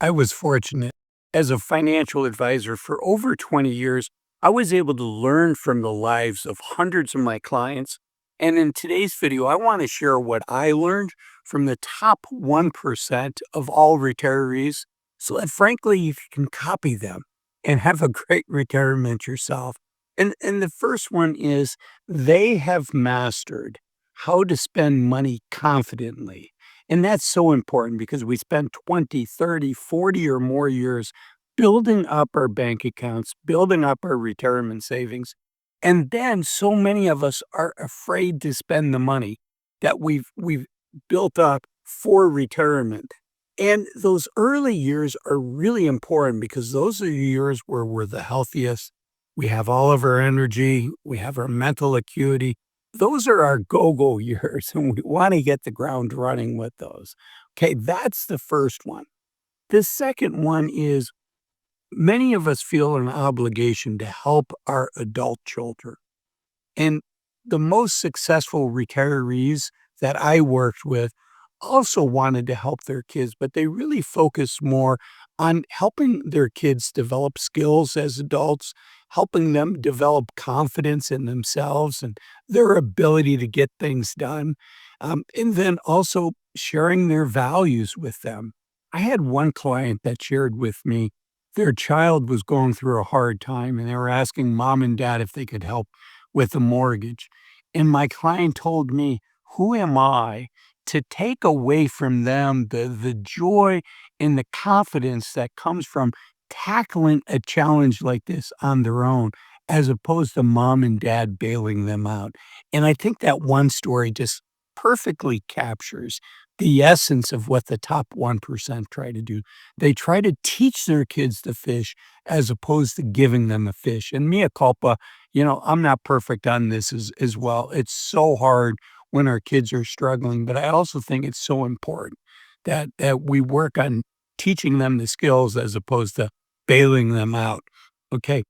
I was fortunate. As a financial advisor for over 20 years, I was able to learn from the lives of hundreds of my clients. And in today's video, I want to share what I learned from the top 1% of all retirees so that, frankly, you can copy them and have a great retirement yourself. And the first one is they have mastered how to spend money confidently. And that's so important because we spend 20, 30, 40, or more years building up our bank accounts, building up our retirement savings. And then so many of us are afraid to spend the money that we've built up for retirement. And those early years are really important because those are the years where we're the healthiest. We have all of our energy, we have our mental acuity, those are our go-go years, and we wanna get the ground running with those. Okay, that's the first one. The second one is many of us feel an obligation to help our adult children. And the most successful retirees that I worked with also wanted to help their kids, but they really focused more on helping their kids develop skills as adults, helping them develop confidence in themselves and their ability to get things done, and then also sharing their values with them. I had one client that shared with me their child was going through a hard time and they were asking mom and dad if they could help with a mortgage. And my client told me, who am I to take away from them the joy and the confidence that comes from tackling a challenge like this on their own, as opposed to mom and dad bailing them out? And I think that one story just perfectly captures the essence of what the top 1% try to do. They try to teach their kids to fish as opposed to giving them a fish. And mea culpa, I'm not perfect on this as well. It's so hard when our kids are struggling, but I also think it's so important that we work on teaching them the skills as opposed to bailing them out. Okay.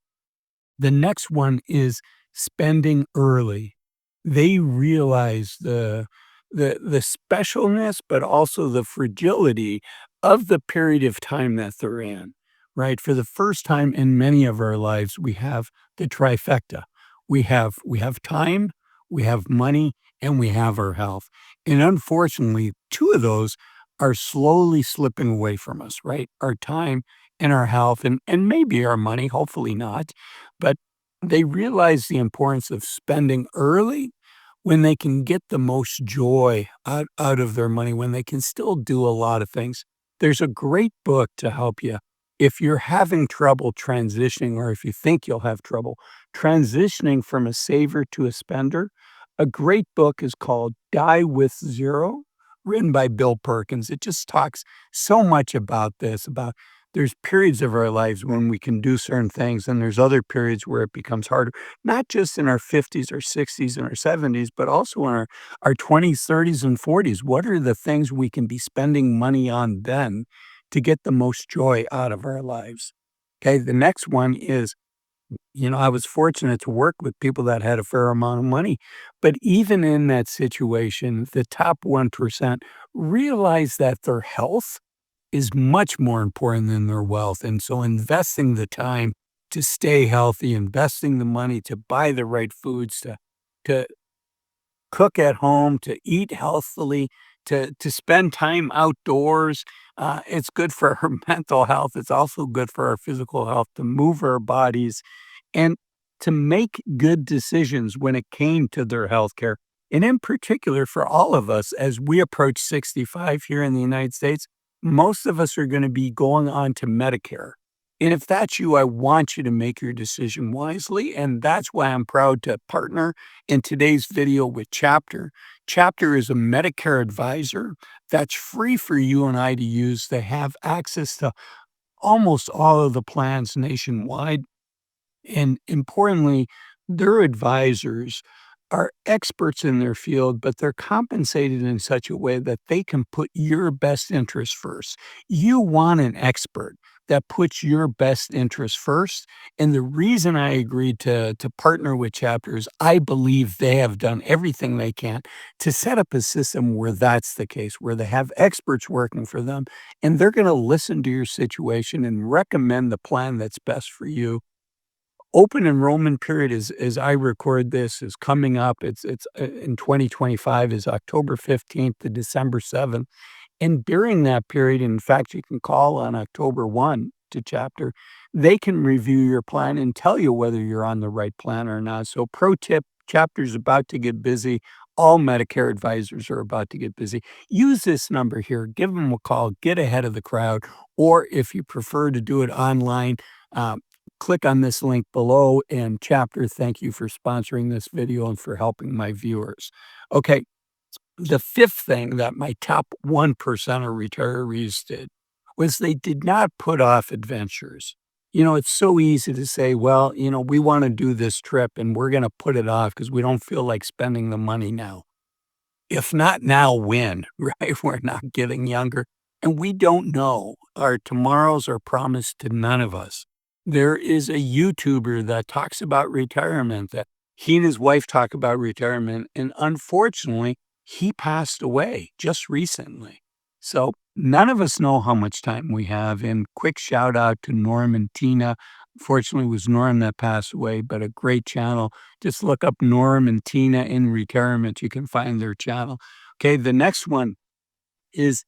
The next one is spending early. They realize the specialness, but also the fragility of the period of time that they're in, right? For the first time in many of our lives, we have the trifecta. We have time, we have money, and we have our health. And unfortunately, two of those are slowly slipping away from us, right? Our time and our health and maybe our money, hopefully not. But they realize the importance of spending early when they can get the most joy out of their money, when they can still do a lot of things. There's a great book to help you if you're having trouble transitioning, or if you think you'll have trouble transitioning from a saver to a spender. A great book is called Die with Zero, written by Bill Perkins. It just talks so much about this, about there's periods of our lives when we can do certain things, and there's other periods where it becomes harder, not just in our 50s or 60s and our 70s, but also in our 20s, 30s, and 40s. What are the things we can be spending money on then to get the most joy out of our lives? Okay, the next one is, I was fortunate to work with people that had a fair amount of money, but even in that situation, the top 1% realize that their health is much more important than their wealth. And so investing the time to stay healthy, investing the money to buy the right foods, to cook at home, to eat healthily, to spend time outdoors. It's good for our mental health. It's also good for our physical health to move our bodies and to make good decisions when it came to their health care. And in particular, for all of us, as we approach 65 here in the United States, most of us are going to be going on to Medicare. And if that's you, I want you to make your decision wisely. And that's why I'm proud to partner in today's video with Chapter. Chapter is a Medicare advisor that's free for you and I to use. They have access to almost all of the plans nationwide. And importantly, their advisors are experts in their field, but they're compensated in such a way that they can put your best interest first. You want an expert that puts your best interest first. And the reason I agreed to partner with Chapters, I believe they have done everything they can to set up a system where that's the case, where they have experts working for them, and they're gonna listen to your situation and recommend the plan that's best for you. Open enrollment period is as I record this, is coming up. It's in 2025 is October 15th to December 7th. And during that period, in fact, you can call on October 1 to Chapter. They can review your plan and tell you whether you're on the right plan or not. So pro tip, Chapter's about to get busy. All Medicare advisors are about to get busy. Use this number here. Give them a call. Get ahead of the crowd. Or if you prefer to do it online, uh, click on this link below. And Chapter, thank you for sponsoring this video and for helping my viewers. Okay, the fifth thing that my top 1% of retirees did was they did not put off adventures. It's so easy to say, well, we want to do this trip and we're going to put it off because we don't feel like spending the money now. If not now, when, right? We're not getting younger and we don't know. Our tomorrows are promised to none of us. There is a YouTuber that talks about retirement, that he and his wife talk about retirement, and unfortunately, he passed away just recently. So none of us know how much time we have. And quick shout out to Norm and Tina. Fortunately, it was Norm that passed away, but a great channel. Just look up Norm and Tina in retirement. You can find their channel. Okay, the next one is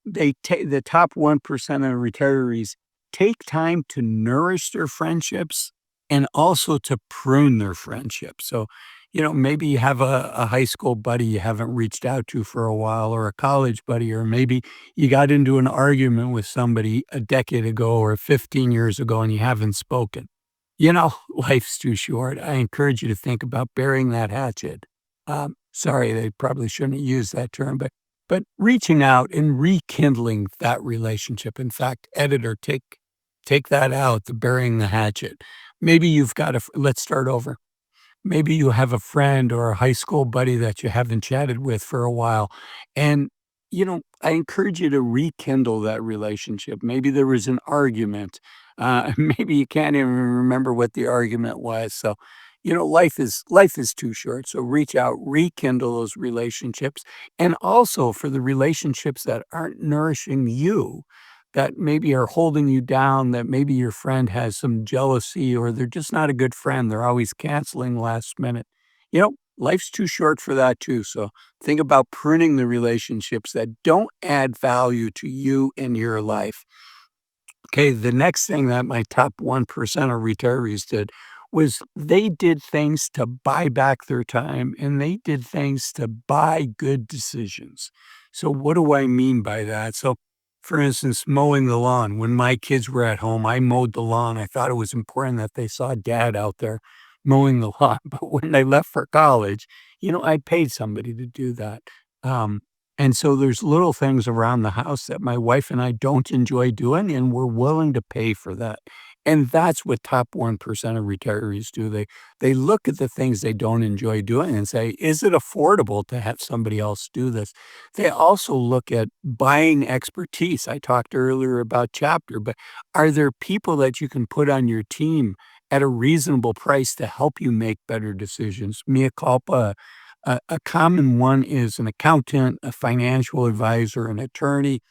they take the top 1% of retirees take time to nourish their friendships and also to prune their friendships. So, maybe you have a high school buddy you haven't reached out to for a while, or a college buddy, or maybe you got into an argument with somebody a decade ago or 15 years ago and you haven't spoken. Life's too short. I encourage you to think about burying that hatchet. Sorry, they probably shouldn't use that term, but reaching out and rekindling that relationship. In fact, editor, take that out, the burying the hatchet. Maybe you've got let's start over. Maybe you have a friend or a high school buddy that you haven't chatted with for a while. And, I encourage you to rekindle that relationship. Maybe there was an argument. Maybe you can't even remember what the argument was. So, life is too short. So reach out, rekindle those relationships. And also for the relationships that aren't nourishing you, that maybe are holding you down, that maybe your friend has some jealousy or they're just not a good friend. They're always canceling last minute. Life's too short for that too. So think about pruning the relationships that don't add value to you and your life. Okay, the next thing that my top 1% of retirees did was they did things to buy back their time and they did things to buy good decisions. So, what do I mean by that? So, for instance, mowing the lawn. When my kids were at home, I mowed the lawn. I thought it was important that they saw dad out there mowing the lawn. But when they left for college, I paid somebody to do that. Um, and so there's little things around the house that my wife and I don't enjoy doing, and we're willing to pay for that. And that's what top 1% of retirees do. They look at the things they don't enjoy doing and say, is it affordable to have somebody else do this? They also look at buying expertise. I talked earlier about Chapter, but are there people that you can put on your team at a reasonable price to help you make better decisions? Mea culpa. A common one is an accountant, a financial advisor, an attorney.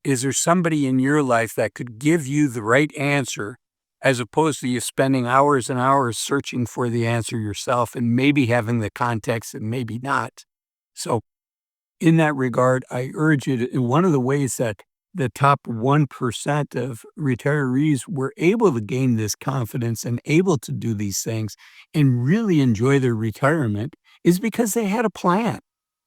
Is there somebody in your life that could give you the right answer as opposed to you spending hours and hours searching for the answer yourself and maybe having the context and maybe not? So, in that regard, I urge you to, one of the ways that the top 1% of retirees were able to gain this confidence and able to do these things and really enjoy their retirement is because they had a plan.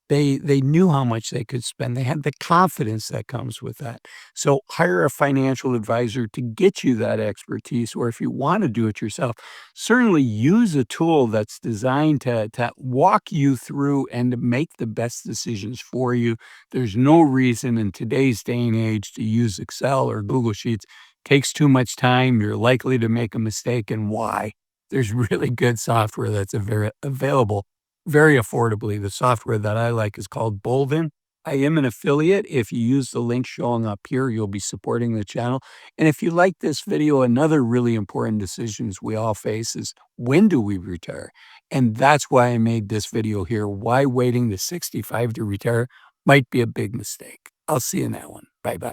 They knew how much they could spend. They had the confidence that comes with that. So hire a financial advisor to get you that expertise, or if you want to do it yourself, certainly use a tool that's designed to walk you through and to make the best decisions for you. There's no reason in today's day and age to use Excel or Google Sheets. Takes too much time. You're likely to make a mistake. And why? There's really good software that's available very affordably. The software that I like is called Bolden. I am an affiliate. If you use the link showing up here, you'll be supporting the channel. And if you like this video, another really important decisions we all face is when do we retire? And that's why I made this video here, why waiting to 65 to retire might be a big mistake. I'll see you in that one. Bye-bye.